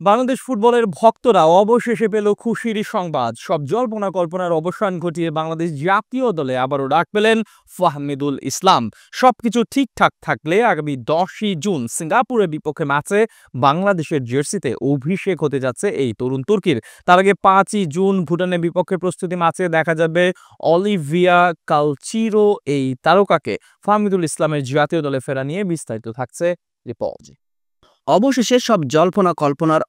বাংলাদেশ ফুটবলের ভক্তরা অবশেষে পেল খুশির সংবাদ। সব জল্পনা কল্পনার অবসান ঘটিয়ে বাংলাদেশ জাতীয় দলে আবারও ডাক পেলেন ফাহমিদুল ইসলাম। সবকিছু ঠিকঠাক থাকলে আগামী 10ই জুন সিঙ্গাপুরের বিপক্ষে ম্যাচে বাংলাদেশের জার্সিতে অভিষেক হতে যাচ্ছে এই তরুণ তুর্কির। তার আগে 5ই জুন ভুটানের বিপক্ষে প্রস্তুতি ম্যাচে দেখা যাবে অলিভিয়া কালচিরো এই তারকাকে। ফাহমিদুল ইসলামের জাতীয় দলে ফেরা নিয়ে বিস্তারিত থাকছে রিপোর্ট। অবশেষে সব জল্পনা কল্পনার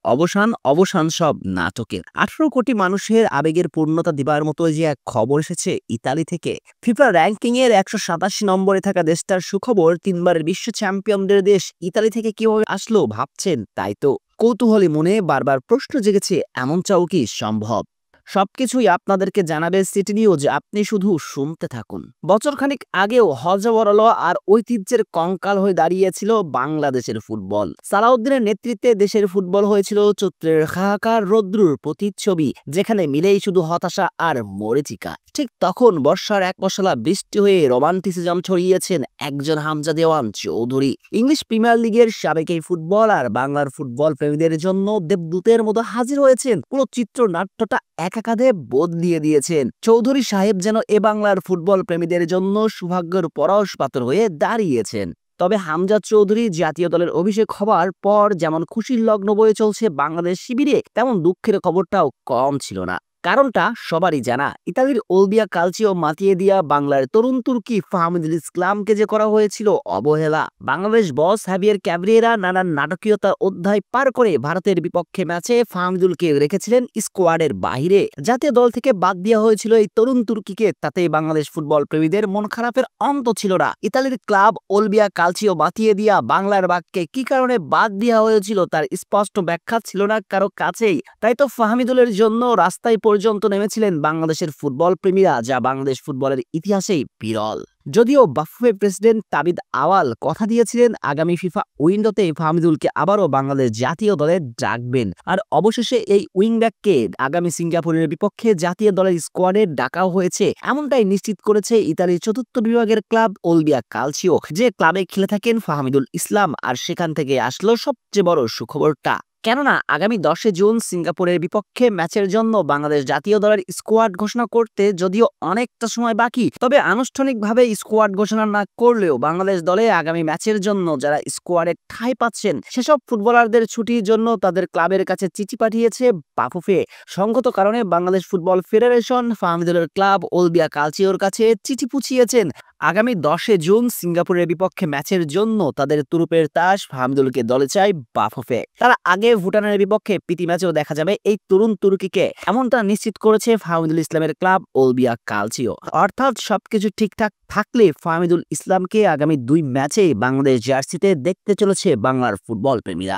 অবসান সব নাটকের। 18 কোটি মানুষের আবেগের পূর্ণতা দিবার মতো যে এক খবর এসেছে ইতালি থেকে। ফিফা র্যাঙ্কিং এর 187 নম্বরে থাকা দেশটার সুখবর, 3বারের বিশ্ব চ্যাম্পিয়নদের দেশ ইতালি থেকে কিভাবে আসলো ভাবছেন? তাই তো কৌতূহলী মনে বারবার প্রশ্ন জেগেছে, এমনটাও কি সম্ভব? সবকিছুই আপনাদেরকে জানাবে সিটি নিউজ, আপনি শুধু শুনতে থাকুন। বছরখানেক আগেও হজবরল আর ঐতিহ্যের কঙ্কাল হয়ে দাঁড়িয়েছিল বাংলাদেশের ফুটবল। সালাউদ্দিনের নেতৃত্বে দেশের ফুটবল হয়েছিল চৈত্রের হাহাকার রৌদ্রুর প্রতিচ্ছবি, যেখানে মিলেই শুধু হতাশা আর মরীচিকা। ঠিক তখন বর্ষার এক মশলা বৃষ্টি হয়ে রোমান্টিসিজম ছড়িয়েছেন একজন হামজা দেওয়ান চৌধুরী। ইংলিশ প্রিমিয়ার লিগের সাবেক এই ফুটবল আর বাংলার ফুটবল প্রেমীদের জন্য দেবদূতের মতো হাজির হয়েছেন। পুরো চিত্রনাট্যটা একাকারে বদলিয়ে দিয়েছেন। চৌধুরী সাহেব যেন এ বাংলার ফুটবল প্রেমীদের জন্য সৌভাগ্যের পরশ পাথর হয়ে দাঁড়িয়েছেন। তবে হামজা চৌধুরী জাতীয় দলের অভিষেক হবার পর যেমন খুশির লগ্ন বয়ে চলছে বাংলাদেশ শিবিরে, তেমন দুঃখের খবরটাও কম ছিল না। কারণটা সবারই জানা, ইতালির ওলবিয়া কালচিও মাতিয়ে দিয়া বাংলার তরুণ তুর্কি ফাহমিদুল ইসলামকে যে করা হয়েছিল অবহেলা। বাংলাদেশ বস হাভিয়ের ক্যাবরিয়েরা নানান নাটকীয়তার অধ্যায় পার করে ভারতের বিপক্ষে ম্যাচে ফাহমিদুলকে রেখেছিলেন স্কোয়াডের বাইরে। জাতীয় দল থেকে বাদ দেওয়া হয়েছিল এই তরুণ তুর্কিকে, তাতেই বাংলাদেশ ফুটবল প্রেমীদের মন খারাপের অন্ত ছিল না। ইতালির ক্লাব ওলবিয়া কালচিও মাতিয়ে দিয়া বাংলার বাক্যে কি কারণে বাদ দেওয়া হয়েছিল তার স্পষ্ট ব্যাখ্যা ছিল না কারো কাছেই। তাই তো ফাহমিদুলের জন্য রাস্তায় পর্যন্ত নেমেছিলেন বাংলাদেশের ফুটবল প্রেমীরা, যা বাংলাদেশ ফুটবলের ইতিহাসেই বিরল। যদিও বাফুফে প্রেসিডেন্ট তাবিদ আওয়াল কথা দিয়েছিলেন আগামী ফিফা উইন্ডোতে ফাহমিদুলকে আবারও বাংলাদেশ জাতীয় দলে ডাকবেন, আর অবশেষে এই উইংব্যাককে আগামী সিঙ্গাপুরের বিপক্ষে জাতীয় দলের স্কোয়াডে ডাকাও হয়েছে। এমনটাই নিশ্চিত করেছে ইতালির 4র্থ বিভাগের ক্লাব ওলবিয়া কালচিও, যে ক্লাবে খেলে থাকেন ফাহমিদুল ইসলাম। আর সেখান থেকে আসলো সবচেয়ে বড় সুখবরটা, কেননা আগামী 10 জুন সিঙ্গাপুরের বিপক্ষে ম্যাচের জন্য বাংলাদেশ জাতীয় দলের স্কোয়াড ঘোষণা করতে যদিও অনেকটা সময় বাকি, তবে আনুষ্ঠানিকভাবে স্কোয়াড ঘোষণা না করলেও বাংলাদেশ দলে আগামী ম্যাচের জন্য যারা স্কোয়াডে ঠাঁই পাচ্ছেন সেসব ফুটবলারদের ছুটির জন্য তাদের ক্লাবের কাছে চিঠি পাঠিয়েছে বাফুফে। সঙ্গত কারণে বাংলাদেশ ফুটবল ফেডারেশন ফাহমিদুলের ক্লাব ওলবিয়া কালচিওর কাছে চিঠি পুছিয়েছেন আগামী 10 জুন সিঙ্গাপুরের বিপক্ষে ম্যাচের জন্য তাদের তুরুপের তাস ফাহমিদুলকে দলে চায় বাফুফে। তারা আগে ভুটানের বিপক্ষে প্রীতি ম্যাচেও দেখা যাবে এই তরুণ তুর্কিকে, এমনটা নিশ্চিত করেছে ফাহমিদুল ইসলামের ক্লাব ওলবিয়া কালচিও। অর্থাৎ সবকিছু ঠিকঠাক থাকলে ফাহমিদুল ইসলামকে আগামী 2 ম্যাচে বাংলাদেশ জার্সিতে দেখতে চলেছে বাংলার ফুটবল প্রেমীরা।